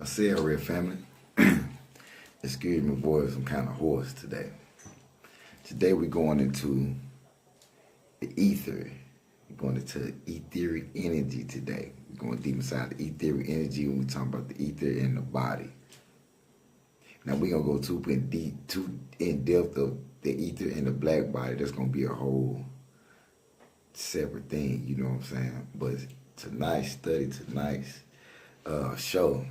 Say it, Red family. Excuse me, boys, I'm kind of hoarse today. Today we're going into the ether. We're going into etheric energy today. We're going deep inside the etheric energy when we talk about the ether in the body. Now we're going to go too in depth of the ether in the black body. That's going to be a whole separate thing, you know what I'm saying? But tonight's show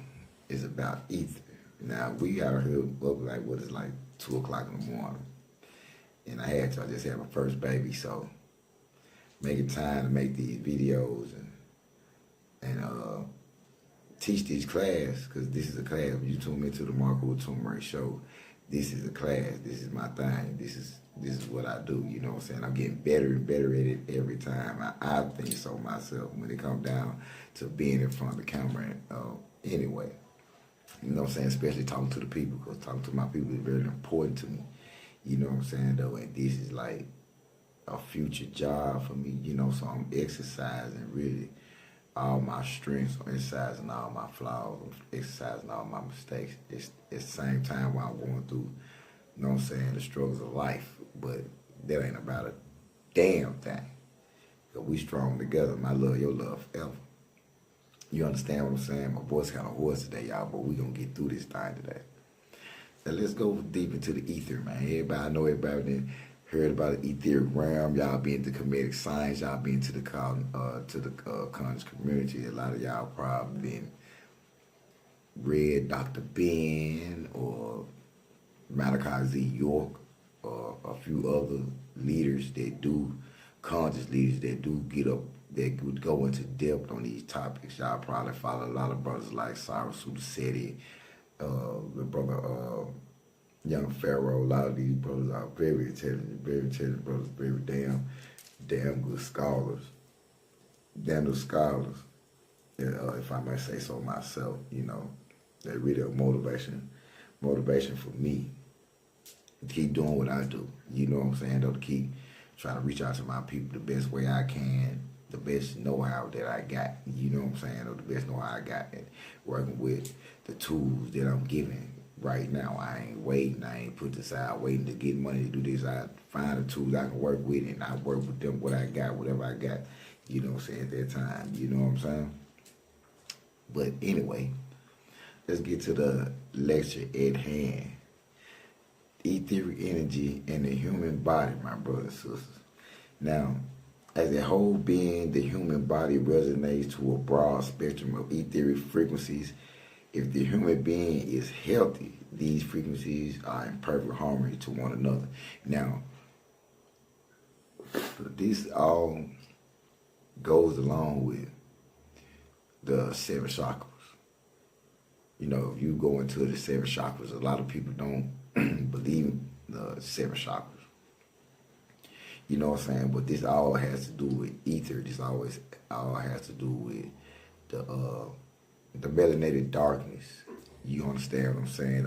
is about ether. Now we out here up like what is like 2 o'clock in the morning, and I just had my first baby, so making time to make these videos and teach this class, because this is a class. When you tune into the Maarkku atumre show, this is a class. This is my thing. This is what I do. You know what I'm saying? I'm getting better and better at it every time. I think so myself when it comes down to being in front of the camera. Anyway, you know what I'm saying? Especially talking to the people, because talking to my people is very important to me. You know what I'm saying, though? And this is like a future job for me, you know, so I'm exercising really all my strengths, exercising all my flaws, exercising all my mistakes. It's at the same time while I'm going through, you know what I'm saying, the struggles of life. But that ain't about a damn thing. Because we strong together. My love, your love forever. You understand what I'm saying? My voice kind of hoarse today, y'all, but we going to get through this thing today. Now let's go deep into the ether, man. I know everybody done heard about the etheric realm. Y'all be into comedic science. Y'all be into the conscious community. A lot of y'all probably been read Dr. Ben or Malachi Z. York or a few other leaders that do, conscious leaders that do get up, that would go into depth on these topics. Y'all probably follow a lot of brothers like Cyrus Sudasetti, the brother Young Pharaoh. A lot of these brothers are very intelligent brothers, very damn good scholars. Damn good scholars, if I may say so myself, you know. They really a motivation for me to keep doing what I do. You know what I'm saying, though, to keep trying to reach out to my people the best way I can, the best know-how that I got, you know what I'm saying, or the best know-how I got, and working with the tools that I'm given right now. I ain't waiting, I ain't put this out waiting to get money to do this. I find the tools I can work with, and I work with them what I got, whatever I got, you know what I'm saying, at that time, you know what I'm saying? But anyway, let's get to the lecture at hand. Etheric energy in the human body, my brothers and sisters. Now, as a whole being, the human body resonates to a broad spectrum of etheric frequencies. If the human being is healthy, these frequencies are in perfect harmony to one another. Now, this all goes along with the 7 chakras. You know, if you go into the 7 chakras, a lot of people don't believe in the 7 chakras. You know what I'm saying? But this all has to do with ether. This always all has to do with the melanated darkness. You understand what I'm saying?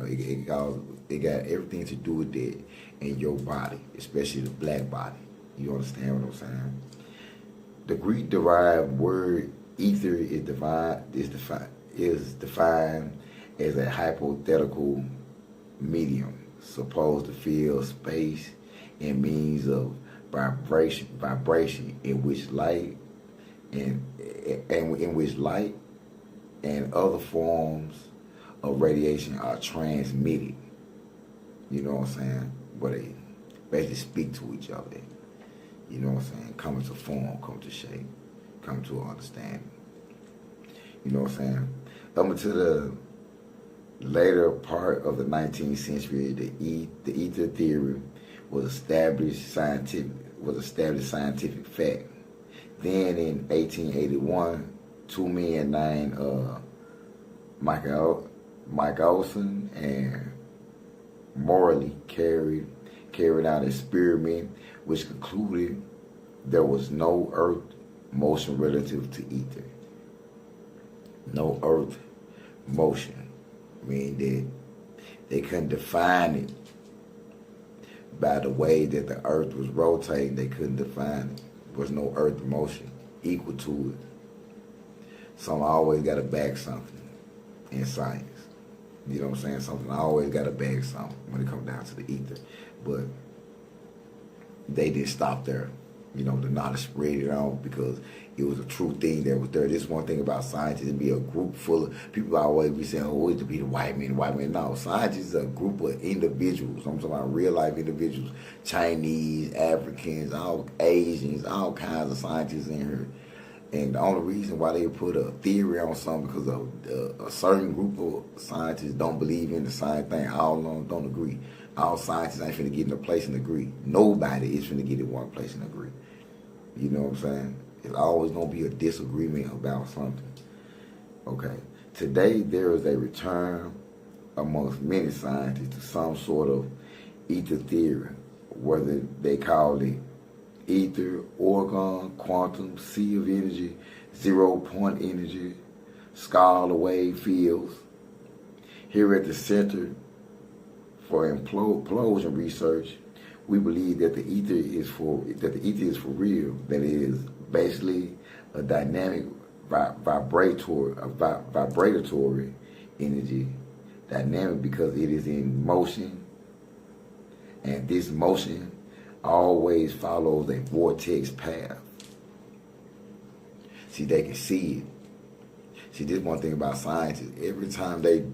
It got everything to do with that in your body, especially the black body. You understand what I'm saying? The Greek-derived word ether is defined as a hypothetical medium supposed to fill space and means of vibration in which light and other forms of radiation are transmitted. You know what I'm saying? Where they basically speak to each other. You know what I'm saying? Come into form, come to shape, come to understanding. You know what I'm saying? Up until the later part of the 19th century, the ether theory was established scientific fact. Then in 1881, 2 men named Michelson and Morley carried out an experiment which concluded there was no earth motion relative to ether. No earth motion. I mean, they couldn't define it by the way that the earth was rotating. They couldn't define it. There was no earth motion equal to it. Some always got to back something in science. You know what I'm saying? Something I always got to bag something when it comes down to the ether. But they didn't stop there. You know, the knowledge spread it out because it was a true thing that was there. This is one thing about scientists. It'd be a group full of people always be saying, oh, it'd be the white man, the white man. No, scientists is a group of individuals. I'm talking about real life individuals. Chinese, Africans, all Asians, all kinds of scientists in here. And the only reason why they put a theory on something because a certain group of scientists don't believe in the same thing. All of them don't agree. All scientists ain't finna get in a place and agree. Nobody is finna get in one place and agree. You know what I'm saying? It's always gonna be a disagreement about something. Okay. Today there is a return amongst many scientists to some sort of ether theory, whether they call it ether, orgone, quantum, sea of energy, 0-point energy, scalar wave fields. Here at the Center for Implosion Research, we believe that the ether is for real. That it is basically a dynamic vibratory energy, dynamic because it is in motion, and this motion always follows a vortex path. See, they can see it. See, this one thing about scientists. Every time they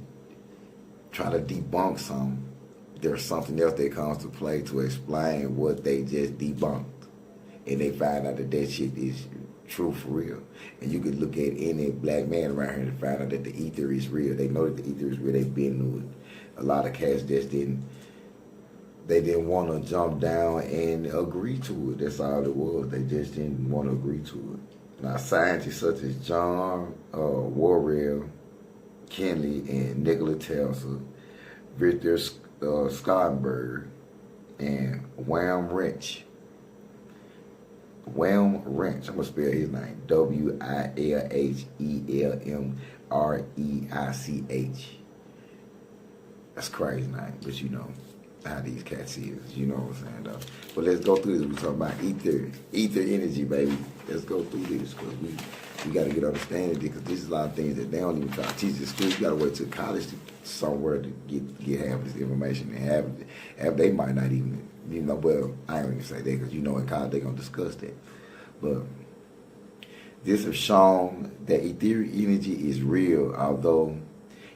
try to debunk something, there's something else that comes to play to explain what they just debunked. And they find out that that shit is true for real. And you can look at any black man around here and find out that the ether is real. They know that the ether is real. They've been through it. A lot of cats just didn't want to jump down and agree to it. That's all it was. They just didn't want to agree to it. Now, scientists such as John Worrell, Kenley, and Nikola Tesla, Victor Schonberg, and Wilhelm Reich. I'm going to spell his name. Wilhelmreich. That's crazy name, but you know how these cats is. You know what I'm saying, though. But let's go through this. We're talking about ether energy, baby. Let's go through this because we got to get understanding because this is a lot of things that they don't even try to teach in school. You got to wait till college to somewhere to get half this information and have they might not even, you know, well, I ain't even say that because you know in college they're going to discuss that. But this has shown that etheric energy is real, although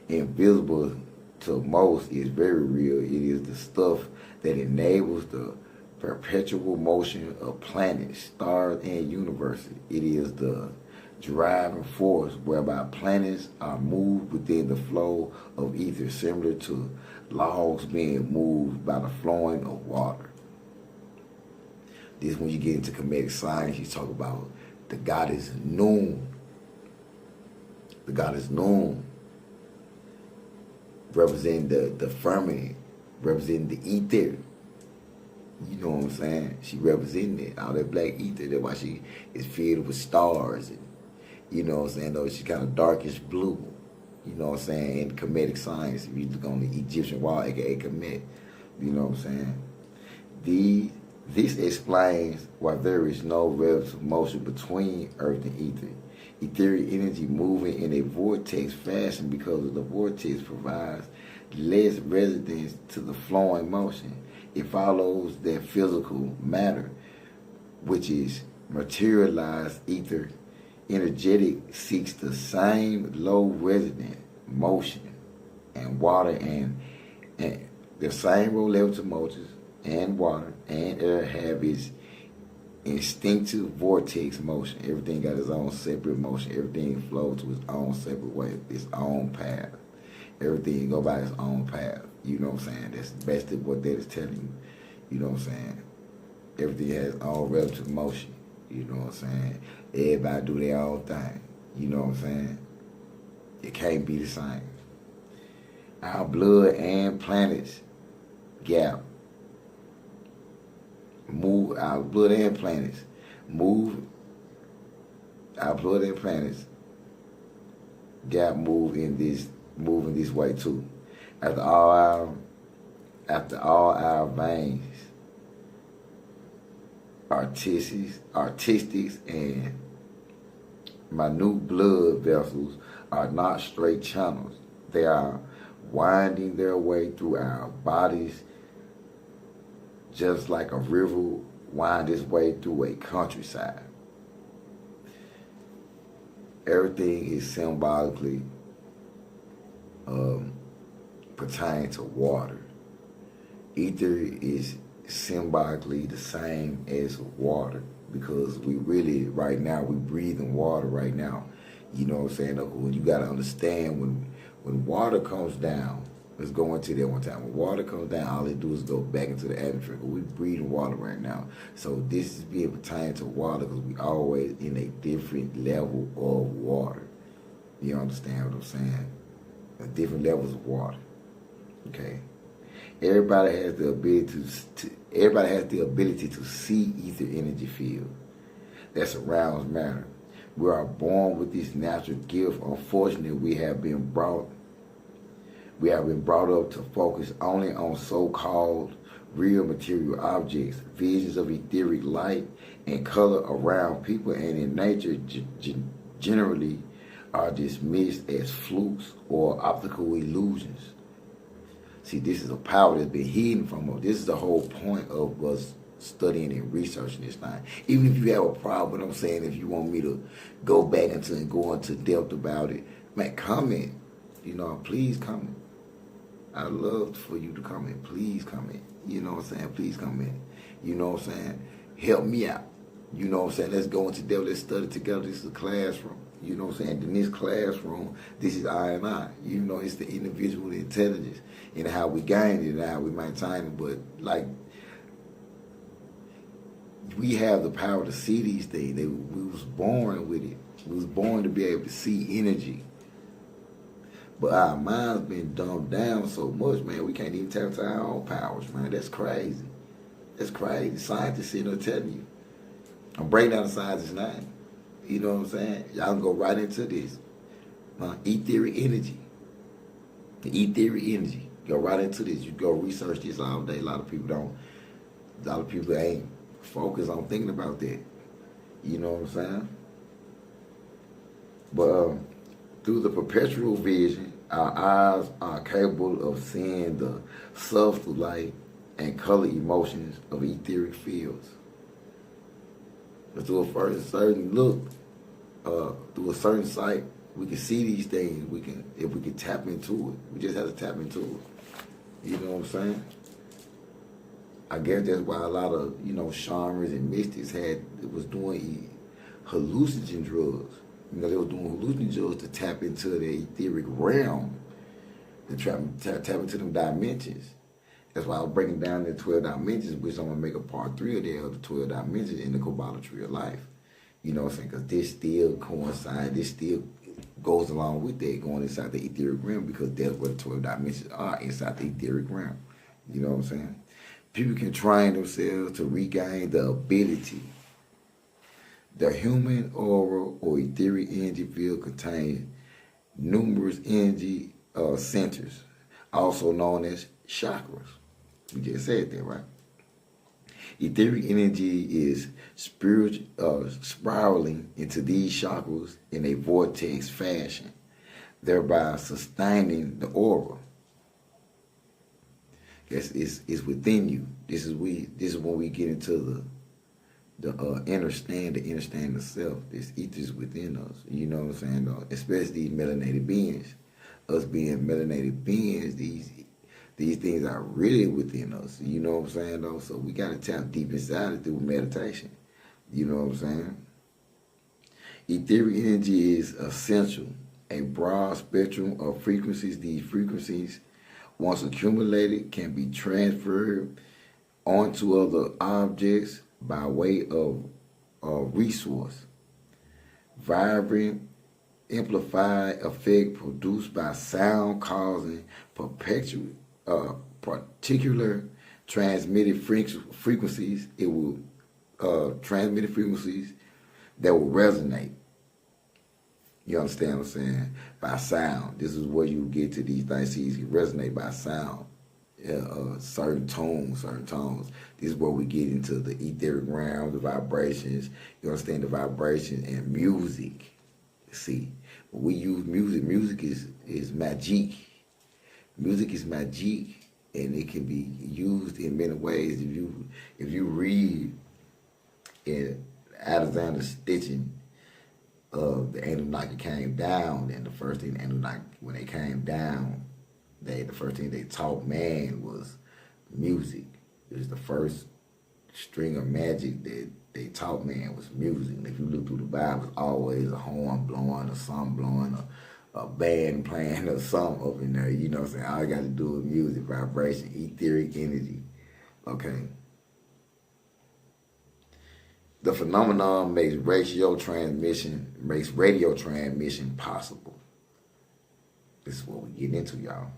invisible to most is very real. It is the stuff that enables the perpetual motion of planets, stars, and universes. It is the driving force whereby planets are moved within the flow of ether, similar to logs being moved by the flowing of water. This when you get into comedic science, you talk about the goddess Noon. The goddess Noon representing the firmament, representing the ether. You know what I'm saying? She representing it, all that black ether. That's why she is filled with stars. And, you know what I'm saying? Though she's kind of darkish blue. You know what I'm saying? In comedic science, if you look on the Egyptian wall, aka Kemet. You know what I'm saying? This explains why there is no relative motion between Earth and ether. Etheric energy moving in a vortex fashion because the vortex provides less resistance to the flowing motion. It follows that physical matter, which is materialized ether, energetic seeks the same low resonant motion and water and the same low levels of motions and water and air have its instinctive vortex motion. Everything got its own separate motion. Everything flows to its own separate way, its own path. Everything go by its own path. You know what I'm saying? That's basically what that is telling you. You know what I'm saying? Everything has its own relative motion. You know what I'm saying? Everybody do their own thing. You know what I'm saying? It can't be the same. Our blood and planets gap. Move our blood and planets. Move our blood and planets gap move in this way too. After all our veins, artistics and minute blood vessels are not straight channels. They are winding their way through our bodies, just like a river winds its way through a countryside. Everything is symbolically pertaining to water. Ether is symbolically the same as water, because we really, right now, we breathing water right now. You know what I'm saying? When you got to understand, when water comes down, let's go into that one time. When water comes down, all it do is go back into the atmosphere. We're breathing water right now. So this is being pertaining to water, because we always in a different level of water. You understand what I'm saying? Different levels of water. Okay. Everybody has the ability to see ether energy field that surrounds matter. We are born with this natural gift. Unfortunately, we have been brought up to focus only on so-called real material objects. Visions of etheric light and color around people and in nature generally are dismissed as flukes or optical illusions. See, this is a power that's been hidden from us. This is the whole point of us studying and researching this thing. Even if you have a problem, what I'm saying, if you want me to go back into and go into depth about it, man, comment. You know, please comment. I'd love for you to comment. Please comment. You know what I'm saying? Please comment. You know what I'm saying? Help me out. You know what I'm saying? Let's go into depth. Let's study together. This is a classroom. You know what I'm saying? In this classroom, this is I and I. You know, it's the individual intelligence and how we gain it and how we maintain it. But, like, we have the power to see these things. We was born with it. We was born to be able to see energy. But our mind's been dumbed down so much, man, we can't even tap into our own powers, man. That's crazy. That's crazy. Scientists sitting there telling you. I'm breaking down the scientist's name. You know what I'm saying? Y'all can go right into this. Etheric energy. The etheric energy. Go right into this. You go research this all day. A lot of people ain't focused on thinking about that. You know what I'm saying? But through the perpetual vision, our eyes are capable of seeing the subtle light and color emotions of etheric fields. But through a certain look, through a certain sight, we can see these things. If we can tap into it. We just have to tap into it. You know what I'm saying? I guess that's why a lot of, shamans and mystics was doing hallucinogen drugs. They were doing hallucinogen drugs to tap into the etheric realm, to tap into them dimensions. That's why I was breaking down the 12 dimensions, which I'm going to make a part 3 of the 12 dimensions in the Kabbalah Tree of Life. You know what I'm saying? Because this still coincides, this still goes along with that, going inside the etheric realm, because that's what the 12 dimensions are, inside the etheric realm. You know what I'm saying? People can train themselves to regain the ability. The human aura or etheric energy field contains numerous energy centers, also known as chakras. We just said that, right? Etheric energy is spiraling into these chakras in a vortex fashion, thereby sustaining the aura. It's within you. This is when we get into the understand the self. This ether is within us. You know what I'm saying? Especially these melanated beings. Us being melanated beings, these things are really within us. You know what I'm saying, though? So we got to tap deep inside it through meditation. You know what I'm saying? Etheric energy is essential. A broad spectrum of frequencies. These frequencies, once accumulated, can be transferred onto other objects by way of resource. Vibrant, amplified effect produced by sound causing particular transmitted frequencies. It will transmitted frequencies that will resonate. You understand what I'm saying? By sound. This is where you get to these things. See, you resonate by sound. Certain tones. This is where we get into the etheric realm, the vibrations. You understand the vibrations and music. See, when we use music is magic. Music is magic, and it can be used in many ways. If you read in Alexander Stitching of the Anunnaki came down, and the first thing the Anunnaki, when they came down, the first thing they taught man was music. It was the first string of magic that they taught man was music. And if you look through the Bible, it's always a horn blowing or something blowing or a band playing or something up in there. You know what I'm saying? All you got to do is music, vibration, etheric energy. Okay? The phenomenon makes radio transmission possible. This is what we get into, y'all.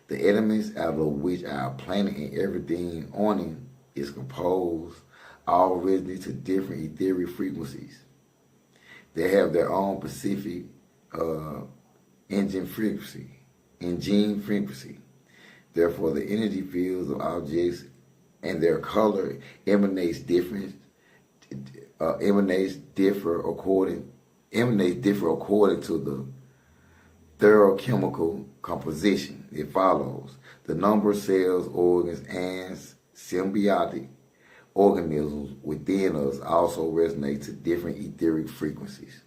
The elements out of which our planet and everything on it is composed all resonate to different etheric frequencies. They have their own specific engine frequency. Therefore, the energy fields of objects and their color emanates differ according to the thorochemical composition. It follows the number of cells, organs, and symbiotic organisms within us also resonate to different etheric frequencies.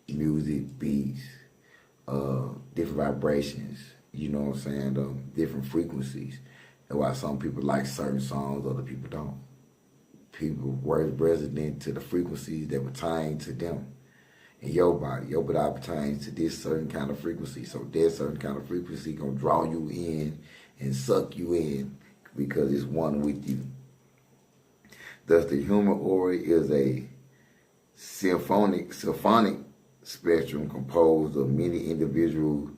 Music, beats, different vibrations, you know what I'm saying, different frequencies. That's why some people like certain songs, other people don't. People were resident to the frequencies that pertain to them. In your body pertains to this certain kind of frequency. So that certain kind of frequency gonna draw you in and suck you in because it's one with you. Thus, the human aura is a symphonic spectrum composed of many individual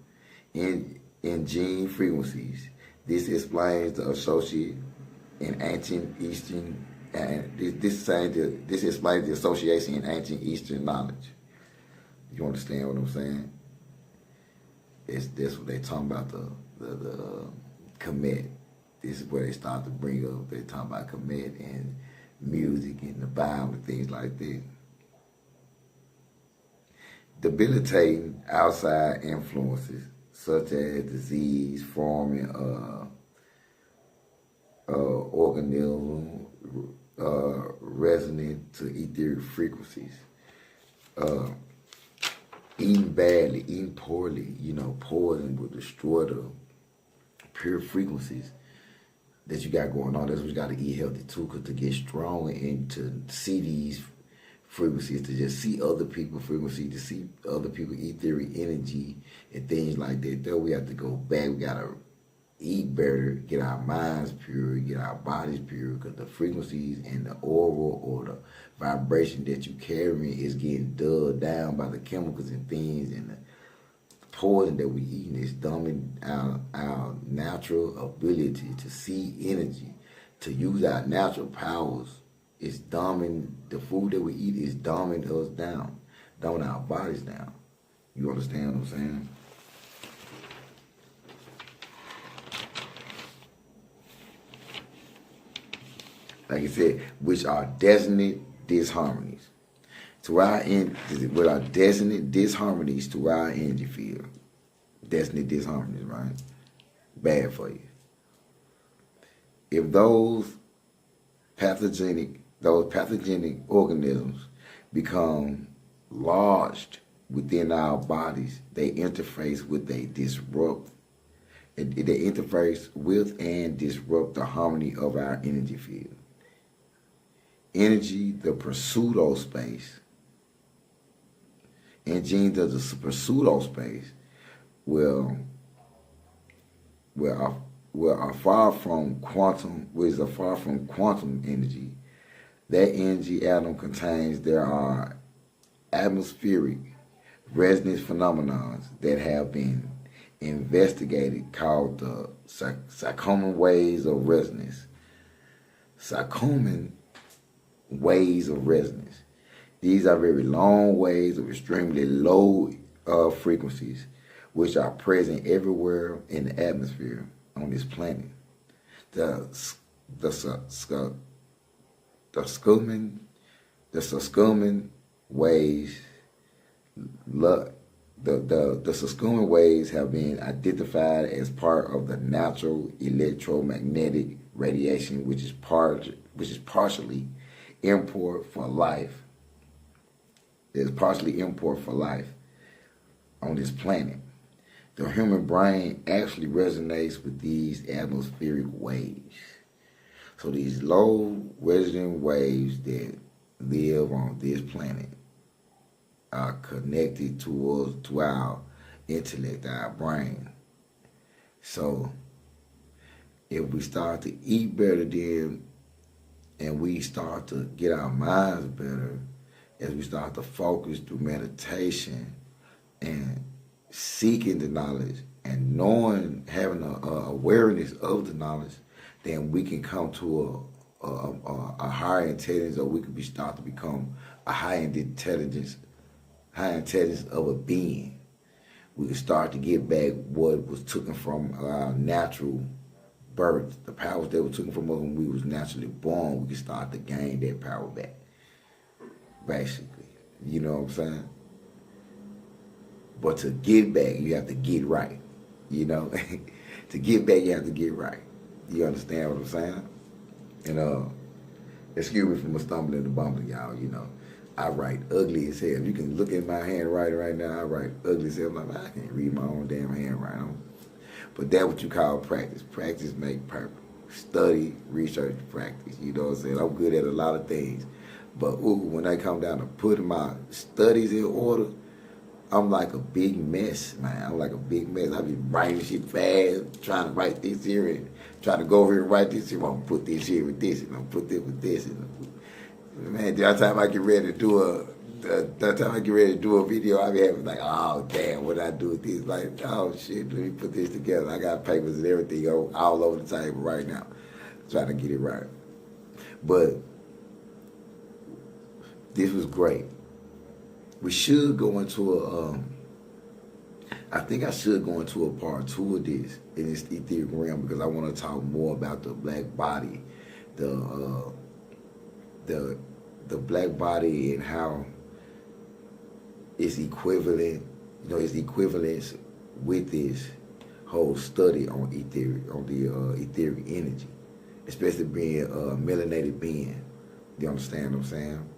gene frequencies. This explains the associate in ancient Eastern, and this explains the association in ancient Eastern knowledge. You understand what I'm saying? That's what they talking about, the Kemet. This is where they start to bring up. They talk about Kemet and music and the Bible and things like that. Debilitating outside influences such as disease, forming organism resonant to etheric frequencies. Eating badly, eating poorly, poison will destroy the pure frequencies that you got going on. That's what you got to eat healthy too, because to get strong and to see these frequencies, to just see other people's frequencies, to see other people's etheric energy and things like that. Though we have to go back, we got to eat better, get our minds pure, get our bodies pure, because the frequencies and the aura or the vibration that you carry is getting dulled down by the chemicals and things, and the poison that we eating is dumbing our natural ability to see energy, to use our natural powers. It's dumbing, the food that we eat is dumbing us down, dumbing our bodies down. You understand what I'm saying? Like I said, which are definite disharmonies to our with our definite disharmonies to our energy field. Definite disharmonies, right? Bad for you. If those pathogenic organisms become lodged within our bodies, they interface with and disrupt the harmony of our energy field. Energy, the pseudo space, and genes of the pseudo space are far from quantum, which are far from quantum energy. That energy atom contains, there are atmospheric resonance phenomena that have been investigated called the Sarcoman waves of resonance. Sarcoman waves of resonance. These are very long waves of extremely low frequencies, which are present everywhere in the atmosphere on this planet. The Sarcoman waves The Suscuman waves have been identified as part of the natural electromagnetic radiation, which is partially import for life. Is partially import for life on this planet. The human brain actually resonates with these atmospheric waves. So these low resonant waves that live on this planet are connected to our intellect, our brain. So if we start to eat better then, and we start to get our minds better, as we start to focus through meditation and seeking the knowledge and knowing, having a awareness of the knowledge, then we can come to a higher intelligence, or we could start to become a high intelligence of a being. We can start to get back what was taken from our natural birth, the powers that were taken from us when we was naturally born. We can start to gain that power back, basically. You know what I'm saying? But to get back, you have to get right. You know, to get back, you have to get right. You understand what I'm saying? And excuse me for stumbling and bumbling, y'all. You know, I write ugly as hell. You can look at my handwriting right now. I write ugly as hell. I'm like, I can't read my own damn handwriting. But that's what you call practice. Practice make perfect. Study, research, practice. You know what I'm saying? I'm good at a lot of things. But when I come down to putting my studies in order, I'm like a big mess, man. I'm like a big mess. I be writing shit fast, trying to write this here and trying to go over here and write this here. I'm gonna put this here with this, and I'm gonna put this with this. And man, that time I get ready to do a video, I be having like, oh damn, what I do with this? Like, oh shit, let me put this together. I got papers and everything all over the table right now, trying to get it right. But this was great. We should go into I think I should go into a part 2 of this in this etheric realm, because I want to talk more about the black body, the black body, and how it's equivalent, its equivalence with this whole study on the etheric energy, especially being a melanated being. You understand what I'm saying?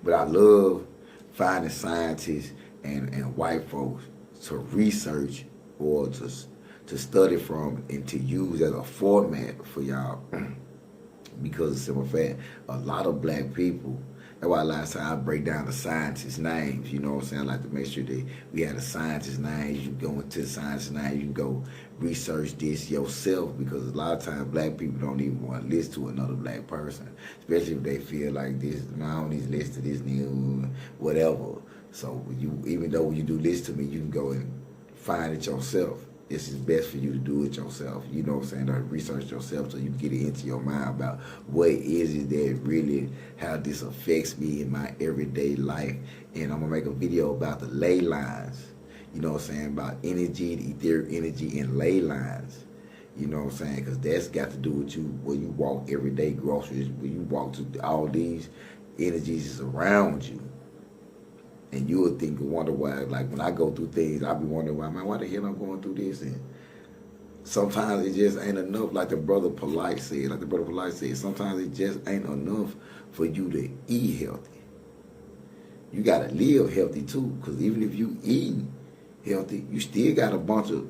But I love finding scientists and white folks to research or to study from and to use as a format for y'all, because it's simple fact, a lot of black people, that's why last time I break down the scientists' names, you know what I'm saying? I like to make sure that we have the scientists' names. You go into the scientists' names, you can go research this yourself, because a lot of times black people don't even want to listen to another black person, especially if they feel like this, no, I don't need to listen to this new whatever. So even though when you do listen to me, you can go and find it yourself. It's best for you to do it yourself. You know what I'm saying? To research yourself so you get it into your mind about what is it that really, how this affects me in my everyday life. And I'm going to make a video about the ley lines. You know what I'm saying? About energy, the etheric energy, and ley lines. You know what I'm saying? Because that's got to do with you when you walk everyday groceries, when you walk to all these energies is around you. And you would think and wonder why, like when I go through things, I'll be wondering why the hell I'm going through this. And sometimes it just ain't enough, like the brother Polite said. Sometimes it just ain't enough for you to eat healthy. You got to live healthy too, because even if you eat healthy, you still got a bunch of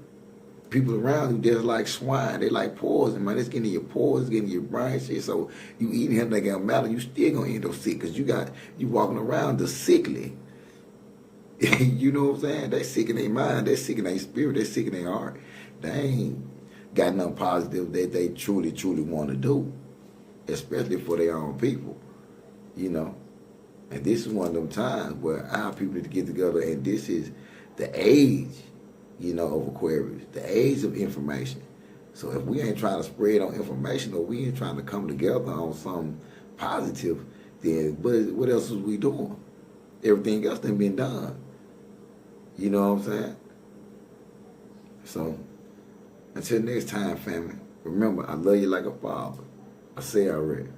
people around you just like swine. They like poison, man. It's getting in your pores, it's getting in your brain shit. So you eating healthy, they got matter, you still going to end up sick, because you walking around the sickly. You know what I'm saying? They sick in their mind, they sick in their spirit, they sick in their heart. They ain't got nothing positive that they truly, truly want to do, especially for their own people, you know. And this is one of them times where our people need to get together, and this is the age, you know, of Aquarius, the age of information. So if we ain't trying to spread on information, or we ain't trying to come together on something positive, then what else is we doing? Everything else done been done. You know what I'm saying? So, until next time, family, remember, I love you like a father. I say already.